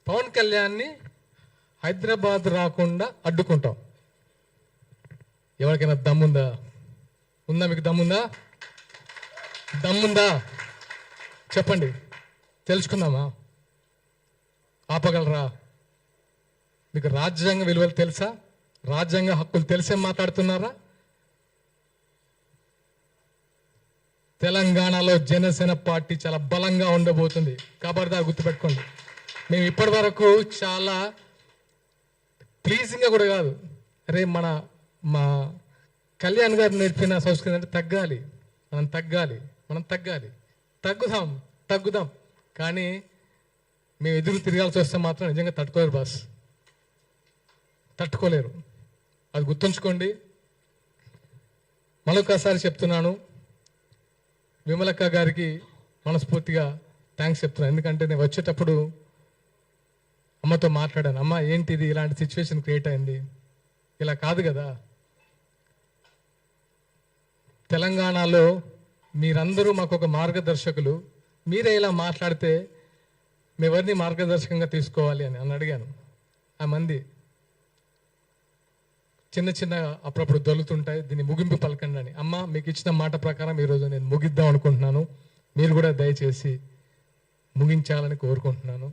పవన్ కళ్యాణ్ని హైదరాబాద్ రాకుండా అడ్డుకుంటాం. ఎవరికైనా దమ్ముందా? ఉందా? మీకు దమ్ముందా? చెప్పండి, తెలుసుకుందామా? ఆపగలరా? మీకు రాజ్యాంగ విలువలు తెలుసా? రాజ్యాంగ హక్కులు తెలిసే మాట్లాడుతున్నారా? తెలంగాణలో జనసేన పార్టీ చాలా బలంగా ఉండబోతుంది. ఖబర్దార్, గుర్తుపెట్టుకోండి. మేము ఇప్పటి వరకు చాలా ప్లీజింగ్గా కూడా కాదు, అరే మా కళ్యాణ్ గారు నేర్పిన సంస్కృతి అంటే తగ్గాలి, మనం తగ్గుదాం. కానీ మేము ఎదురు తిరగాల్సి వస్తే మాత్రం నిజంగా తట్టుకోలేరు బాస్, తట్టుకోలేరు. అది గుర్తుంచుకోండి. మరొకసారి చెప్తున్నాను, విమలక్క గారికి మనస్ఫూర్తిగా థ్యాంక్స్ చెప్తున్నాను. ఎందుకంటే నేను వచ్చేటప్పుడు అమ్మతో మాట్లాడాను. అమ్మ, ఏంటిది ఇలాంటి సిచ్యువేషన్ క్రియేట్ అయింది, ఇలా కాదు కదా. తెలంగాణలో మీరందరూ మాకు ఒక మార్గదర్శకులు, మీరే ఇలా మాట్లాడితే మేమెవరిని మార్గదర్శకంగా తీసుకోవాలి అని అడిగాను. ఆ మంది చిన్న అప్పుడప్పుడు దొలుతుంటాయి, దీన్ని ముగింపు పలకండి అని. అమ్మ, మీకు ఇచ్చిన మాట ప్రకారం ఈరోజు నేను ముగిద్దాం అనుకుంటున్నాను. మీరు కూడా దయచేసి ముగించాలని కోరుకుంటున్నాను.